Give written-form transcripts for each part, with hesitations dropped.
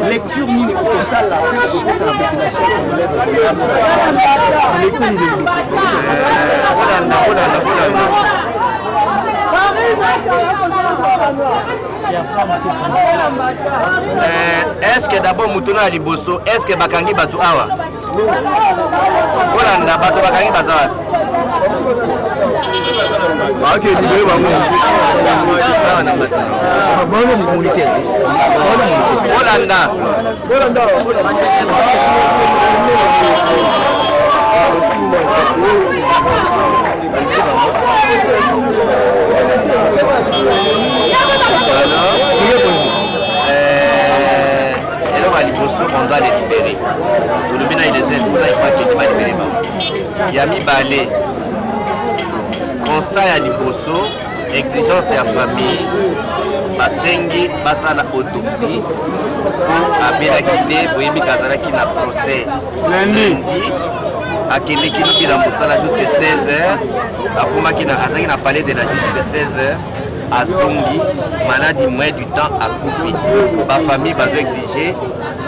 lecture nini okosala kopesa na population congolaise est-ce que d'abord mutuna ya liboso est-ce que bakangi bato awa olanda bato bakangi bazawa Ok, libérez bango. olanda eloko ya liboso on doit les libérer tolobi na les aides mpona ifakete balibere bango ya mibale constat ya liboso exigence ya famille basengi basala autopsie abelaki te boyebi kazalaki na procès lundi akendeki lobi na mosala jusque 16h akomaki azalaki na palais de la justice de 16h azongi maladie moyen du temps akufi bafamille bazo exige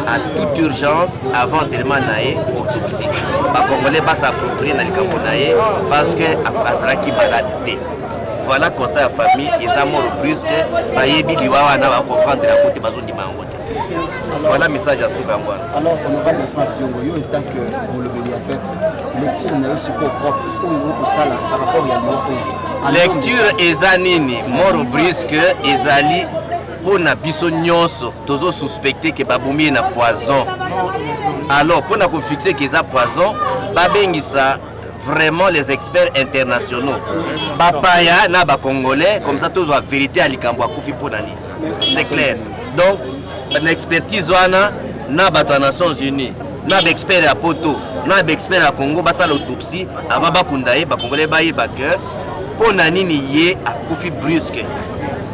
à toute urgence avant tellement naé autopsie bakongolais basapproprier na likambo naye parce que azalaki malade te. Voilà constat ya famille eza mort brusque bayebi liwa wana bakomprendre ya kote bazondima yango te. Voilà message ya suka yango wana. Alors honorable Franck Diongo yo tant que molobeli ya peuple lecture na yo siko propre oyo okosala par rapport ya mort lecture eza nini mort brusque ezali pona biso nyonso tozo suspecter que babomie na poison. Alors pona ko fixer que eza poison babengisa vraiment les experts internationaux bapaya na ba congolais comme ça tous la vérité à likambo akufi pona ni c'est clair. Donc l'expertise wana na ba Nations Unies na ba expert ya poto na ba expert ya Congo basa l'autopsie avant ba kundaye ba congolais ba yeba que pona nini ye akufi brusque.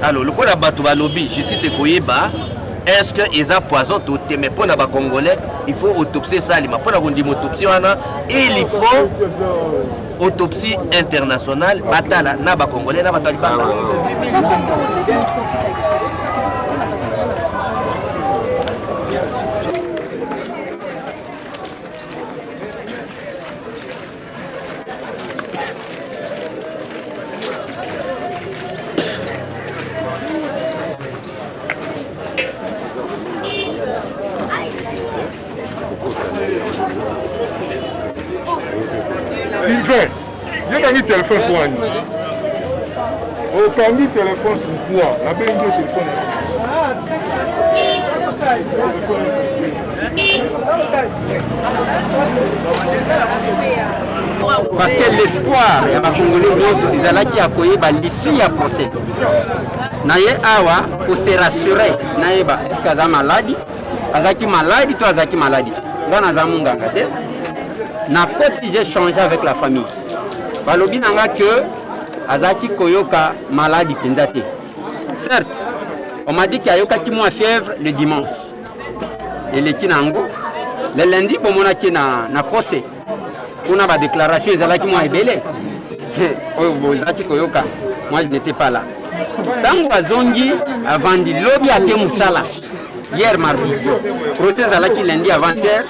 Alors le kola bato ba lobby justice ekoyeba est-ce que ils ont poison tout mais pour les Congolais il faut autopsie ça pour la autopsie il faut autopsie internationale batala na ba Congolais na batali bata. Sylvain, j'ai pas mis téléphone pour Annie. Oh, pas mis téléphone pour quoi? La belle idée, c'est le téléphone. Parce que l'espoir ya bakongolais nyonso ezalaki ya koyeba l'issue ya procès naye awa pour se rassurer nayeba est-ce que aza maladi azaki maladi to azaki maladi nga naza munganga te na koti j'ai changé avec la famille balobi nanga que azaki koyoka maladi penza te. Certes on m'a dit qu'il ayokaki mwa fièvre le dimanche eleki nango le lundi bomonaki na procès kuna ba déclaration ezalaki mwa ebele oyo bozaki koyoka. Moi je n'étais pas là tango azongi avandi lobi ate musala hier mardi procès ezalaki lundi avant-hier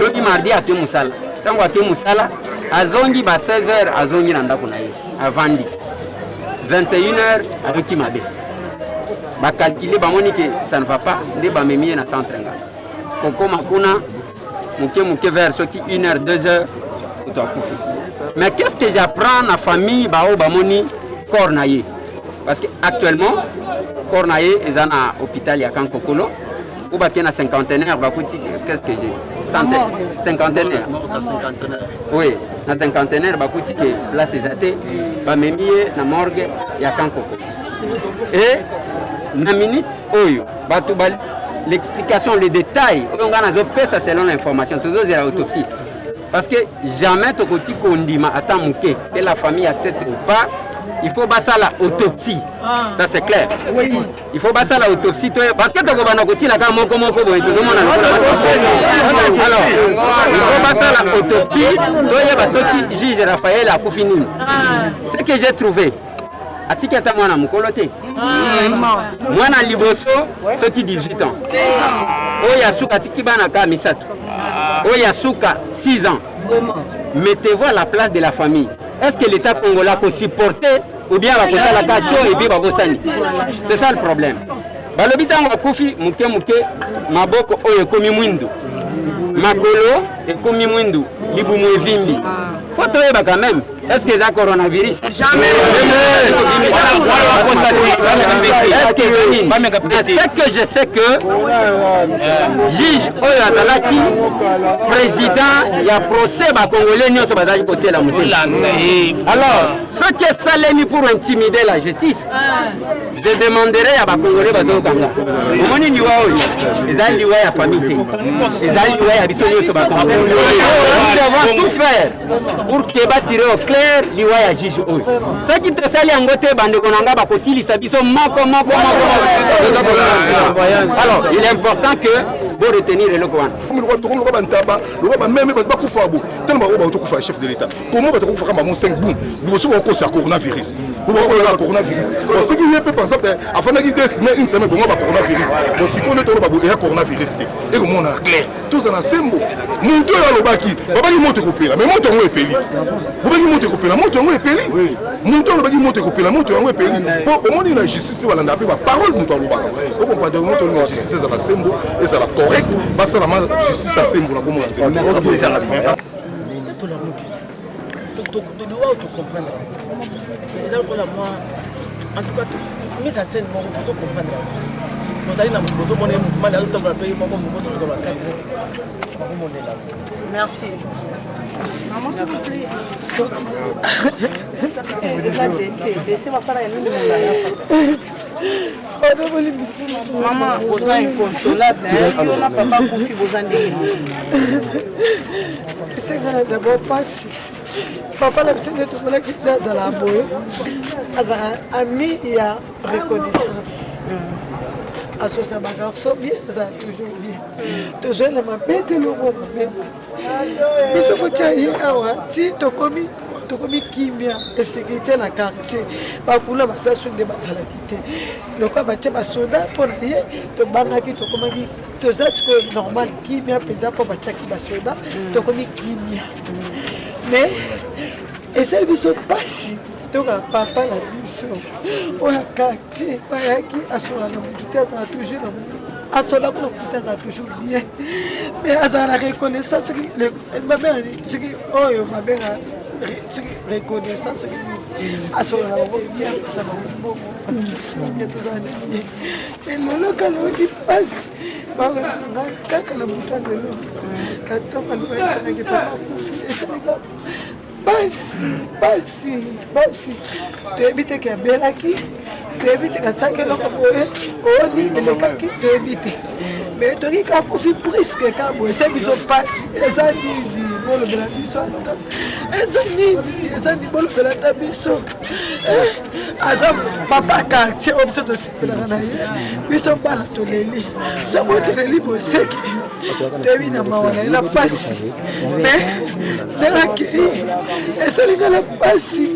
lobi mardi ate musala tango ate musala azongi ba 16h azongi na ndako na ye avandi 21h ayoki mabe bakalkile bamoni que ça ne va pas nde bamemie na centre nga kokoma kuna muke vers soki 1h 2h mais qu'est-ce que j'apprends na famille bao bamoni corps na ye parce que actuellement corps na ye eza na hôpital ya Kankokolo ou baké na cinquantenaire bakuti qu'est-ce que j'ai cinquantenaire oui na cinquantenaire bakuti que place ezate bamemie na morgue ya Kankokolo et na minute oyo batu bal l'explication les détails on a nazo pesa selon l'information toujours c'est l'autopsie parce que jamais tokoti kondima ata muke que la famille accepte ou pas il faut basa la autopsie ça c'est clair oui il faut basa la autopsie parce que tokobana kosila ka moko boye tozomona alors il faut basa la autopsie toye basoki juge Raphaël akufi nini ce que j'ai trouvé atiki ata mwana mokolo te mwana liboso soki 18 ans oyo asuka atiki bana ka misato oyo asuka 6 ans. Mettez-vous à la place de la famille. Est-ce que l'État congolais peut supporter ou bien va poser la question et puis va poser? C'est ça le problème. Balobi tango akufi muke maboko oyo komi mwindu makolo ekomi mwindu libumu evimbi photo yeba quand même. Est-ce que c'est coronavirus? Jamais. Mais c'est que je sais que juge Oyo Azalaki, président, il y a procès congolais nyonso bazali côté la montée. Alors, ce qui est salé pour intimider la justice, je demanderai à Congolais bazo kanga. Omoni liwa oyo, ezali liwa ya famille. Ezali liwa ya biso nyonso ba Congolais. Nous devons tout faire pour que batirer au clair liwa ya juge oyo. Ce qui te sali yango te bandeko nanga ba kosilisa biso moko. Alors, il est important que vous retenir le coin. Chef de l'État. Comment va-t-on faire mon 5 boum? Nous recevons encore ce coronavirus. Vous voyez le coronavirus. Ce qui est peu pensable, afin de dire une semaine, pour moi, coronavirus. Donc, si on est au coronavirus, et que mon clair, tous en ensemble, mon Dieu, le baki, papa, il monte coupé là, mais mon tonneau est péli. Vous voyez, monte coupé là, mon tonneau est péli. Mon tonneau, le baki, monte coupé là, mon tonneau est péli. Bon, au moins, il y a la justice, puis on a appelé ma parole, mon tonneau. Donc, on peut dire que la justice, c'est la symbole, et c'est la correcte, parce que la justice, c'est symbole, comme on a dit. De devoir te comprendre. Les gens pour la moi, en tout cas, mise en scène, on peut comprendre. Vous allez dans le mouvement, dans le temps de la paix, merci. Maman, s'il vous plaît. Maman, vous êtes inconsolable. On a papa confié vos années. C'est d'abord passé. Papa la personne tout le qui dans la boue ami il y a reconnaissance associé à ma garçon bien ça toujours la mabete le mot mabete biso kotia awa ti to komi kimia et sécurité la quartier ba kula ba sa sunde ba sala kité le quoi ba te ba soda pour ye to banga ki to komaki to ça ce normal kimia penda pour ba taki ba soda to komi kimia mais et celle qui se passe donc papa la biso o ya quartier ba yaki asola na mututa ça toujours na asola ko mututa ça toujours bien mais azara reconnaissance le mabé ce qui oyo mabé reconnaissance asola na bien ça va bon et le local qui passe ba ça kaka la mututa de l'eau la tapa le ça qui papa et ça basi toyebi ke belaki toyebi te kasake loko boye oni elekaki toyebi te mais toki kakufi presque ka boye se biso pasi eza nini bolobela biso ata eza nini bolobela ata biso aza papa quartier oyo biso tosepelaka na ye biso bana toleli soki toleli boseki toyebi na mawa na ye na pasi mais ndengakei esalinga na pasi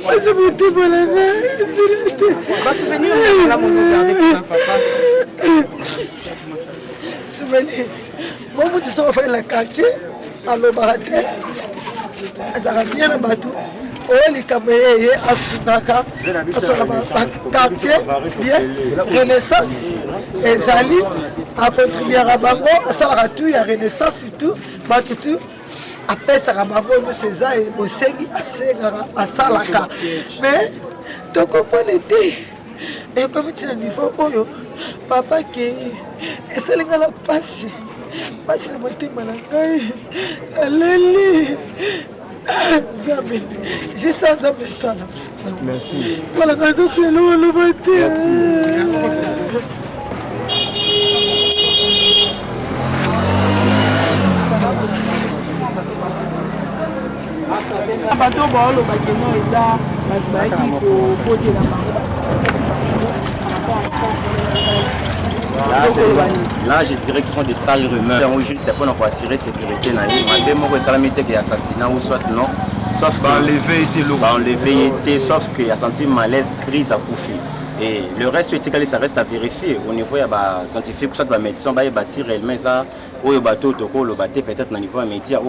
pasi motema na nga esilate souvenir mo motu so bafai na quartier alobaka te azalaka bien na bato oyo likambo ye asungaka asoka baquartier bien renaissance ezali acontribuaka bango asalaka tout ya renaissance tout bato tout apesaka bango nyonso eza bosengi asengaka asalaka mais tokompone te ekomi ntina niveau oyo papa ke esalinga na pasi na motema na ngai aleli Nzambe jisa Nzambe sana msana wala kaza swelo wala bate bato baolo bakeno eza bazaki ko potela Là, je dirais que ce sont des sales rumeurs. On juste pour nous assurer sécurité. Madame, moi, salamité qui est assassinat ou soit non. Sauf enlevé était, sauf qu'il a senti malaise, crise à Koufi. Et le reste, ça reste à vérifier. Au niveau des scientifiques, des médecins, si réellement ça, peut-être au niveau des médias,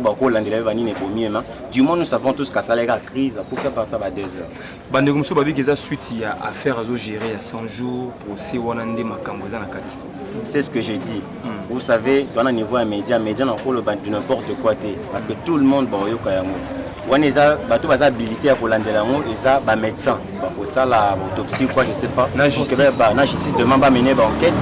du moins nous savons tous que ça a crise pour faire partir à 2 heures. Affaire à gérer à 100 jours pour ces c'est ce que je dis. Vous savez, dans le niveau des médias, les médias n'ont pas de n'importe quoi. Parce que tout le monde on est habilité à Roland Delango, ils ont des médecins. Pour ça, l'autopsie, quoi, je ne sais pas. La justice demande de mener une enquête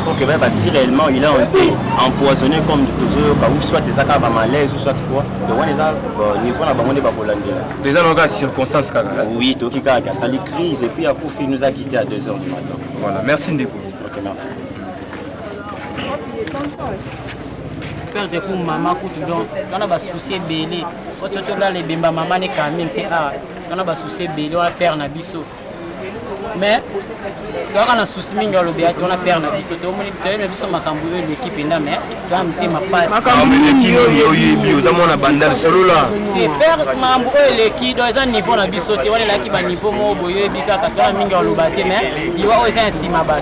pour que si réellement il a été empoisonné comme ou soit des actes malaise ou soit quoi. Donc, on est au niveau de Roland Delango. Déjà, dans les circonstances. Oui, donc il y a une crise et puis après, il nous a quittés à 2 heures du matin. Voilà, merci Ndeko. Ok, merci. Père de coup maman coutu donc on a pas souci belé autour là les bimba maman ne kamine te on a pas souci belé on a père na biso mais on a souci mingi lo biati on a père na biso to moni te na biso makambu l'équipe nda mais dans te ma passe makambu l'équipe yo bio mona bandal solo là te père mambu l'équipe dans un niveau na biso te wala ki ba niveau mo boyo bika ka mingi lo bate mais liwa o eza nsima ba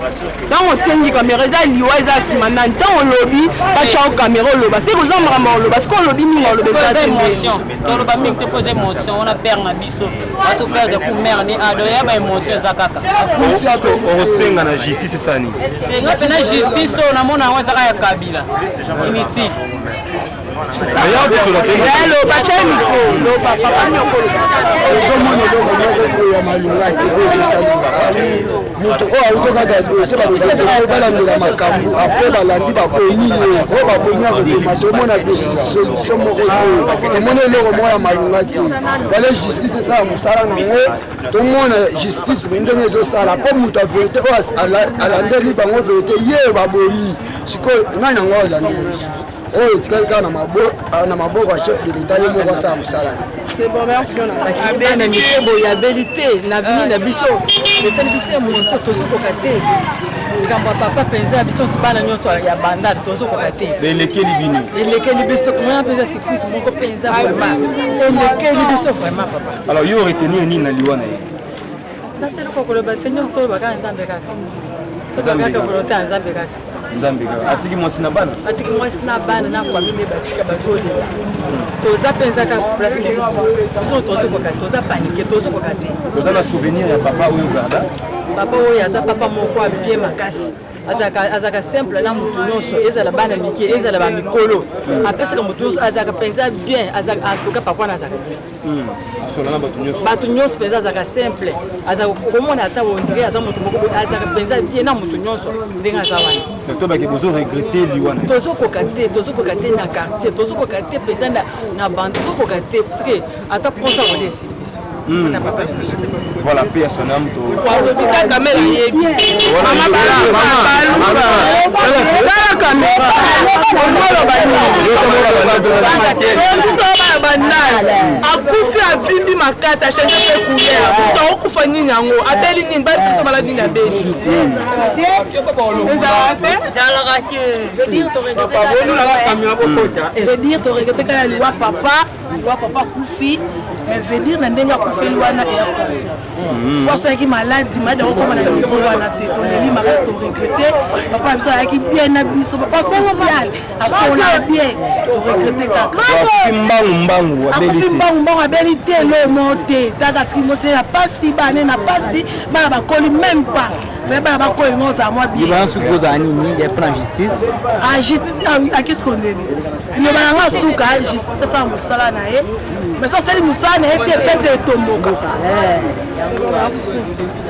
dans on sengi caméra za liwa eza nsima nan dans on lobby ba cha caméra loba c'est vous en vraiment loba parce qu'on lobby mingi lo beta émotion dans loba mingi te poser émotion on a père na biso parce que père de coup mère ni adoya ba émotion za kaka osenga na justice sani na justice on a mona wa za ya kabila inutile Hello, bachani ko lo papa nyoko zo mono do ya malunga ke o muto o autoka gazi so ba desa ba bala ndela makamu après balandi ba ko yi o ba bonya ko de masomo na solution mo ko mona lo mo ya malunga ke fallait justice ça musala na ngo to mona justice ndenge zo sala po muto a vérité o alandeli bango vérité ye ba boli siko nani ngo la oh tu quelqu'un na maboko à chef de l'état yo mo ça musala c'est bon merci on a bien aimé bo ya vérité na vie na biso le service mo so to so ko kate ngamba papa penza biso sibana nyonso ya bandade to so ko kate lekeli bini lekeli biso comment penza surprise mon ko penza vraiment lekeli biso vraiment papa alors yo retenir nini na liwana na c'est ko le batenyo sto ba kan nzambe kaka nzambe ko volonté nzambe kaka nzambe atiki mwasi na bana na famille batika bazolela toza penza ka place biso tozo ko kate toza paniqué tozo ko kate toza na souvenir ya papa oyo garda papa oyo aza papa moko abie makasi azaka simple na mutu nyonso ezala bana mike ezala ba mikolo apesaka mutu nyonso azaka penza bien azaka en tout cas papa na azaka bien asolana batu nyonso penza azaka simple azaka komona ata ondire aza mutu moko azaka penza bien na mutu nyonso ndenge aza wana to baki bozo regretter liwana tozo ko kate na quartier tozo ko kate penza na bande tozo ko kate parce que ata pensa ko laisser voilà paix à son âme to caméra akufi avimbi makasi achange pe couleur tokufa nini yango abeli nini basi maladi nini abeli veut dire to regrette kana liwa papa kufi mais veut dire na ndenge akufeli wana et à place poso yaki maladi malade okoma na niveau wana te to leli makasi to regretter papa biso yaki bien na biso papa social asola bien to regretter kaka mbangu abeli te lo mote tata trimose na pasi bane na pasi bana bakoli même pas fait bana bakoli ngoza moi bien il suppose anini des plans justice justice à qu'est-ce qu'on dit il y a un souka justice ça musala na ye mais ça c'est musala na été peuple tomboka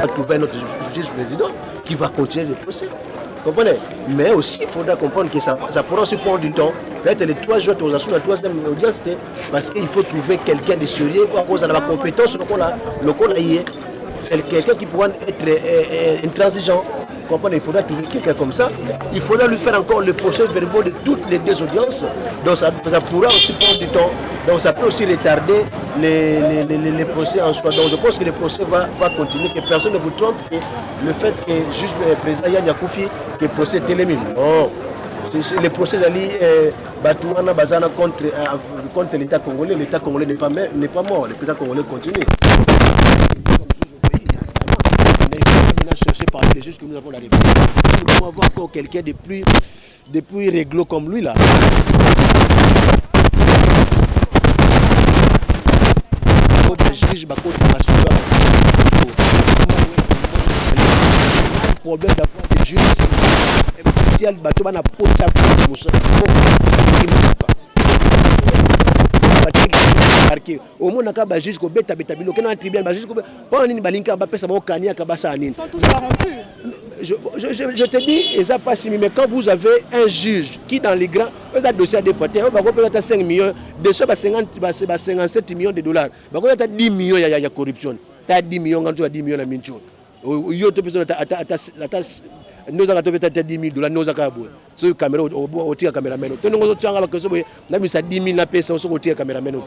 à trouver notre vice-président qui va continuer le procès. Comprenez? Mais aussi, il faudra comprendre que ça pourra aussi prendre du temps. Peut-être les 3 jours, la 3e audience, parce qu'il faut trouver quelqu'un de sérieux à cause de la compétence. C'est quelqu'un qui pourra être intransigeant. Comprenez? Il faudra trouver quelqu'un comme ça. Il faudra lui faire encore le procès verbal de toutes les 2 audiences. Donc ça pourra aussi prendre du temps. Donc ça peut aussi retarder les procès en soi. Donc je pense que le procès va continuer, que personne ne vous trompe. Que le fait que le juge président Yann Yakoufi, que le procès télémine. Oh. Les procès ali Batouana Bazana contre l'État congolais. L'État congolais n'est pas mort. L'État congolais continue. Chercher parmi les juges que nous avons la République. Nous devons avoir encore quelqu'un de plus réglo comme lui là. Problème d'avoir des juges au moins on a juge ko beta bilo que dans tribunal juge ko pas nini balinka ba pesa ba kania ka ba sa nini. Ils sont tous corrompus. Je te dis, ça passe, mais quand vous avez un juge qui dans les grands, vous avez un dossier à défaiter, vous avez 5 millions, de ce 57 millions de dollars, vous avez 10 millions de corruption, tu as 10 millions, tu as 10 millions de minchon. Nous avons 10 000 dollars, nous avons sur la caméra, au tir caméraman. Nous avons 10 000 pesos sur le tir caméraman.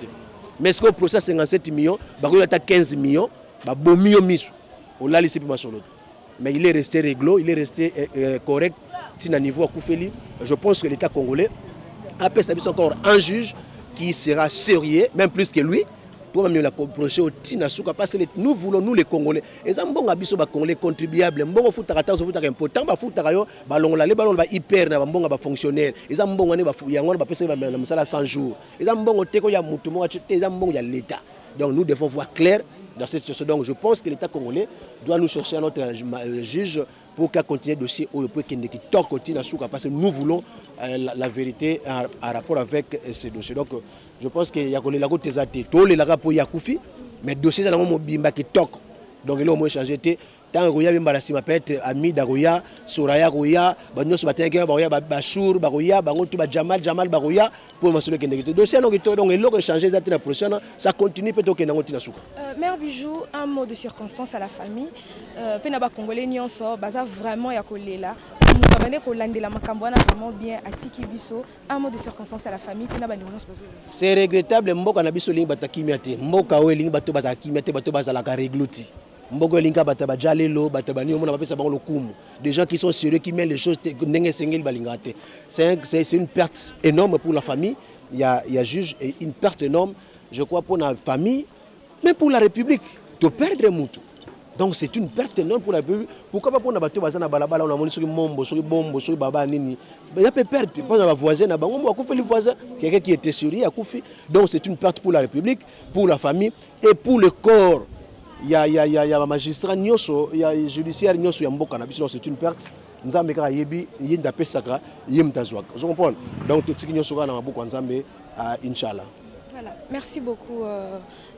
Mais ce que le procès 57 millions, vous avez 15 millions, vous avez 1 million. Vous avez laissé pour l'autre. Mais il est resté réglo, il est resté correct. Si à niveau à Koufeli, je pense que l'État congolais a peut encore un juge qui sera sérieux, même plus que lui, pour même la prochaine au Tinasuka. Parce que nous voulons, nous les Congolais, et ça mbonga biso ba Congolais contribuables, mbonga futakata so futaka important, ba futaka yo balongola les ballons ba hyper na mbonga ba fonctionnaire, et ça mbonga ne ba yango ba pesa ba msala 100 jours. Et ça mbonga teko ya mutu mo et ça mbonga ya l'État. Donc nous devons voir clair dans cette situation. Donc je pense que l'État congolais doit nous chercher un autre juge pour qu'il continue le dossier au point qu'il continue à souka parce que nous voulons la vérité en rapport avec ce dossier. Donc je pense qu'il y a la route des athées. Tous les rapports Yakoufi, mais le dossier c'est un bimba qui toque. Donc il a au moins changé. Tant Roya Bimbarasima peut être ami d'Aroya, Soraya Roya, Bagnos Batenga, Baroya Bachour, Baroya, Bangotu Jamal, Jamal Baroya, pour mentionner que le dossier donc il a changé la prochaine, ça continue peut-être que Nangotina Souka. Mère Bijou, un mot de circonstance à la famille. Penaba Congolais Nyonso, Baza vraiment Yakolé là. Un mot de circonstance à la famille. C'est regrettable. Mboka na biso ling batakimiate. Mboka we ling bato batakimiate bato bazalaka regloti. Mboka linga bataba jalelo bataba ni omona bapesa bango lokumu. Des gens qui sont sérieux qui mettent les choses ndenge sengel balingate. C'est une perte énorme pour la famille. Il y a juge et une perte énorme je crois pour la famille mais pour la République de perdre mutu. Donc c'est une perte énorme pour la République. Pourquoi pas pour la bateau bazana balabala on a monté sur mombo sur bombo sur baba nini. Il y a perte pour la voisin na bango a couper le voisin quelqu'un qui était sérieux a couper. Donc c'est une perte pour la République, pour la famille et pour le corps. Il y a magistrat nyoso, il y a judiciaire nyoso ya mboka na biso c'est une perte. Nzambe ka yebi yinda pesaka yemtazwa. Vous comprenez? Donc tout ce qui nyoso na mboka nzambe inchallah. Voilà. Merci beaucoup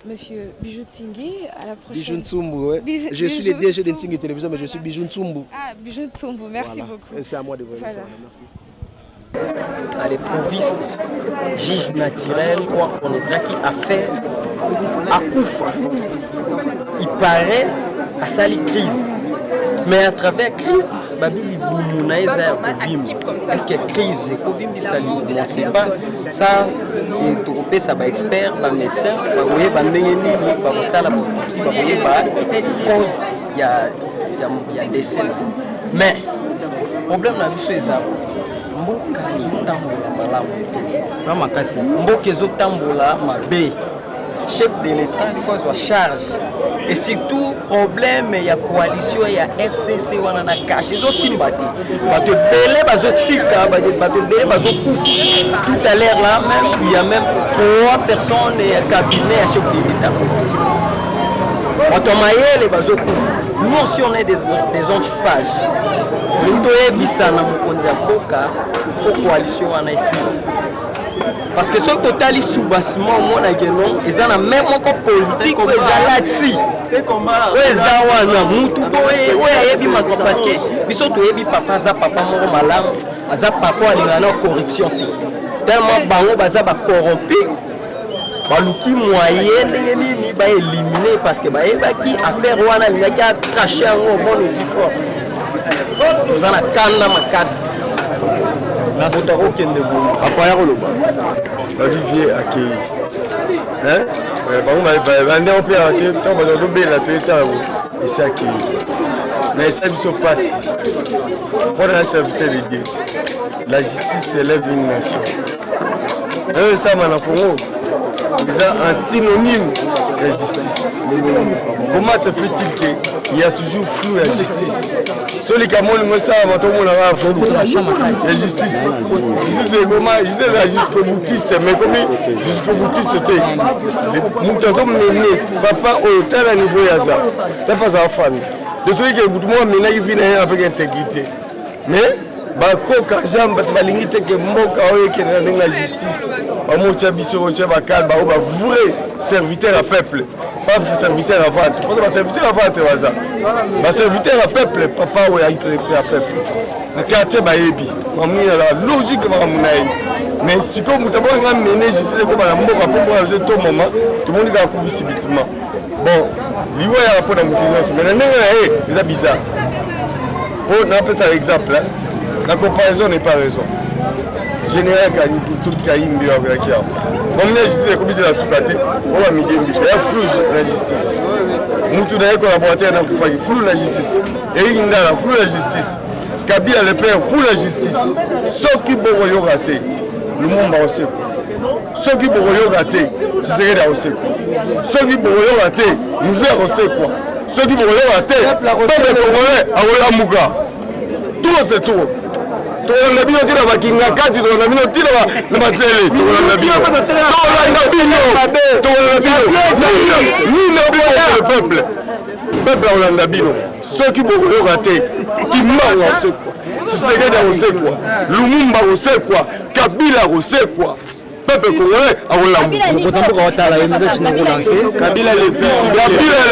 monsieur Bijou Tingui, à la prochaine. Bijou Ntsumbu, ouais. Je suis le DG de Tingui Télévision, mais je suis Bijou Ntsumbu. Ah, Bijou Ntsumbu, merci voilà. beaucoup. C'est à moi de vous voilà. À l'éprouviste, juge naturel, quoi connaîtra qui a fait à Koufa. Il paraît à Sali crise. Mais à travers crise, Babili Boumouna est-ce que crise, Covid, ça ne sait pas. Ça, et ça va expert, va médecin, va voir, va n'engager, va voir ça la autopsie, va voir cause, il y a décès. Mais problème là, c'est ça. Mboka ezotambola malamu. Mboka ezotambola mabe. Chef de l'État, il faut avoir charge. Et surtout, problème, il y a coalition, il y a FCC, on a caché. Ils ont sympathie. Tout à l'heure là, même, il y a même 3 personnes et un cabinet à chef de l'État. Nous aussi, on est des hommes sages. Nous il faut coalition en ici. Parce que ce total est sous-bassement, ils ont même encore politique, ils ont là-dessus. Ils ont parce que ils sont tous papa, papa, malam, papa, ils ont corruption. Tellement bango baza ba corrompu, baluki moyen ni ba éliminer parce que ba qui affaire wana ni qui a craché en bon du fort. Nous en a kanda makas. Olivier Akei. Hein? Mais ça ne se passe. On a serviteur de Dieu. la justice élève une nation. Et ça, mon Congo, c'est un synonyme de justice. Comment se fait-il qu'il y a toujours flou à la justice? Celui qui a mon ça, tout le monde a flou. La justice. J'étais jusqu'au boutiste, mais comme jusqu'au boutiste, c'était. Nous avons mené, papa, au tel niveau, il y a ça. Tu n'as pas sa famille. De celui qui est bout de moi, maintenant, il vient avec intégrité. Mais, bakoka jambe balingi teke mboka oyo ekende na justice bamotia biso otia bakal ba vrai serviteur à peuple pas serviteur à vente parce que serviteur à vente waza ba serviteur à peuple papa oyo serviteur à peuple na quartier bayebi mamuni la logique ba munai mais si comme mutabon nga mené justice ko ba mboka pour tout moment tout le monde ga ku visibilitement bon liwa ya rapport na mutinyo mais ndenge na bizarre pour n'appeler ça exemple hein? La comparaison n'est pas raison. Général Kaniki, Kaïmbi, Ograkia. On a justice comme de la soukate, on va midi, il y a flou la justice. Nous tous les collaborateurs dans le flou la justice. Et il y a flou la justice. Kabila le père, flou la justice. Ceux qui vont rater, le monde va aussi. Ceux qui vont rater, c'est ce qu'il y a aussi. Ceux qui vont rater, nous avons aussi quoi. Ceux qui vont rater, pas de Congolais, à Oulamouga. Tout c'est tout. Tolanda bino tina bakinga kati tolanda bino tina na matele tolanda bino le peuple Tolanda bino ceux qui vont rater qui mangent c'est quoi Tshisekedi on sait quoi Lumumba on sait quoi Kabila on sait quoi peuple congolais à Kabila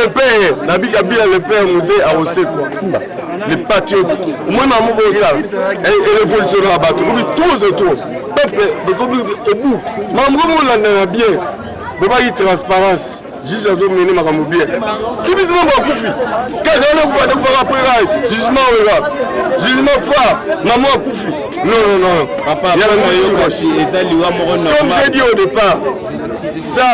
le père Nabi Kabila le père musée à on sait quoi les patriotes, moi, et révolutionnaire à battre. Tous et tout. Peuple, au bout. Maman, bien. Il y a transparence. Juste à ce moment bien. Si vous avez Koufi, quand on a faire après, jugement fort, maman Koufi. Non. Papa, comme j'ai dit au départ, ça,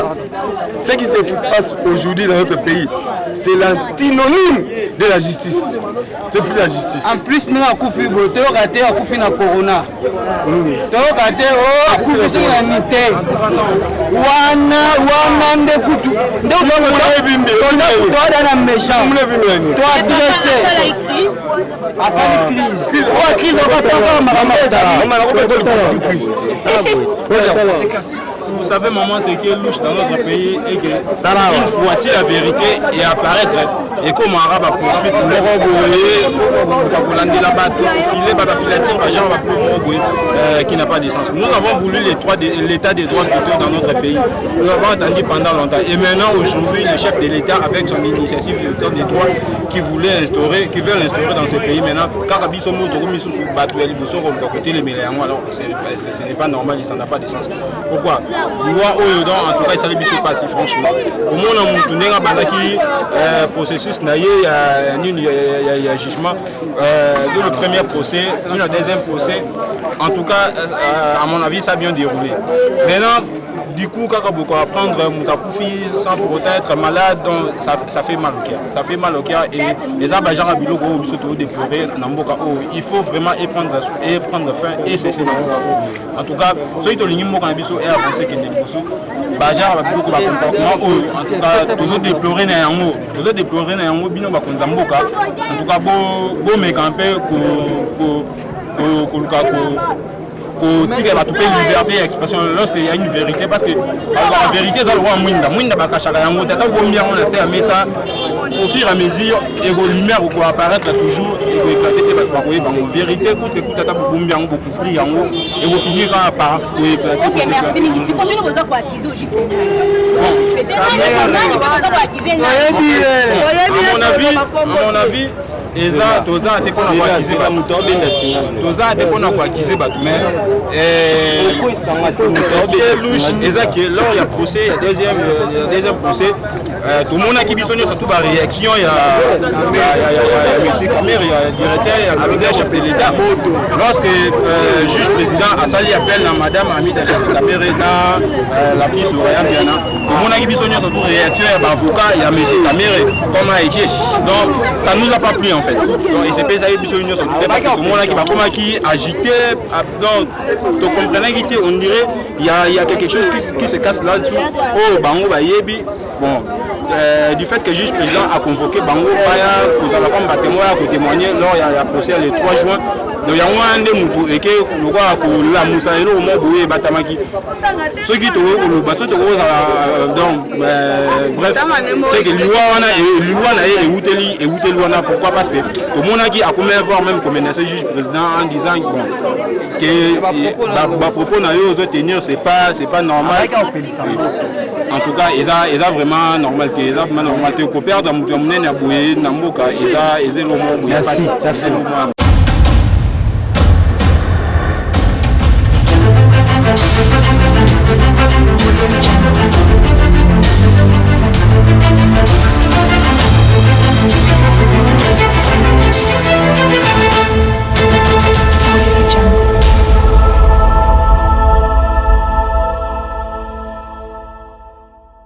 ce qui se passe aujourd'hui dans notre pays, c'est l'antinonyme de la justice. C'est plus la justice. En plus, nous avons Koufi, nous avons raté à Koufi na Corona. Nous avons raté à Koufi sur la Nité. Wana Ndekutu. Toi, dans la méchant. Toi, dressé. À sa crise. Toi, crise, on va Vous savez, maman, ce qui est louche dans notre pays et que une fois si la vérité est apparaître et comme arabe a poursuite, qui n'a pas de sens. Nous avons voulu l'état des droits de dans notre pays. Nous avons attendu pendant longtemps. Et maintenant, aujourd'hui, le chef de l'État, avec son initiative de l'état des droits, qui veut l'instaurer dans ce pays maintenant, alors ce n'est pas normal et ça n'a pas de sens. Pourquoi? En tout cas, ça ne pas si franchement. Au moins, on a processus, il y a jugement. Le premier procès, le deuxième procès, en tout cas, à mon avis, ça a bien déroulé. Maintenant, du coup, quand on va prendre Moutapoufi sans pour autant être malade, donc ça fait mal au cœur. Ça fait mal au cœur et les Abadjans à Biloko, déplorer, il faut vraiment prendre fin et cesser Namboka. En tout cas, ceux qui ont ligné Moka Biso et avancé que Nemboso, Bajar va beaucoup de comportement. En tout cas, tous déplorer Nayango, tous déplorer Nayango, Bino Bakonzamboka. En tout cas, beau mécampé pour tirer la liberté d'expression lorsqu'il y a une vérité, parce que la vérité c'est le roi Mwinda Bakachaka Yango, tata combien on a fait mais ça au fur et à mesure et la lumière va apparaître toujours et éclater la vérité coûte tata combien on beaucoup free Yango et vous finira par éclater. OK, merci ministre. Combien vous avez acquis au juste? À mon avis Eza toza te kona kwa kize ba muto benda si toza te kona kwa kize ba mais eza qui lors il y a procès il y a deuxième procès tout le monde a qui bisogno surtout par réaction il y a monsieur Kamer, il y a directeur, il y a le chef de l'État. Lorsque le juge président a sali appel à madame Hamida Kamer et la fille Souraya Diana, tout le monde a qui bisogno surtout réaction, il y a l'avocat, il y a monsieur Kamer comme a été. Donc ça ne nous a pas plu en fait. Donc il s'est payé bisogno surtout parce que tout le monde a qui va comme qui agité. Donc tu comprends qu'il on dirait il y a quelque chose qui se casse là-dessous. Oh bango ba yebi bon. Du fait que le juge président a convoqué Bango Paya pour témoigner lors du procès le 3 juin. Donc il y a un des moutons et que le roi la Moussa et le mot Boué Batamaki. Ceux qui te le bassin de rose donc bref, c'est que l'Iwa n'a et Outeli pourquoi parce que le monarque a commis voir même comme un juge président en disant que ma propos n'a eu aux tenir c'est pas normal. En tout cas, ils ont vraiment normal que ils ont vraiment normal que coopère dans mon nez à Boué, Namboka, ils ont le mot. Merci.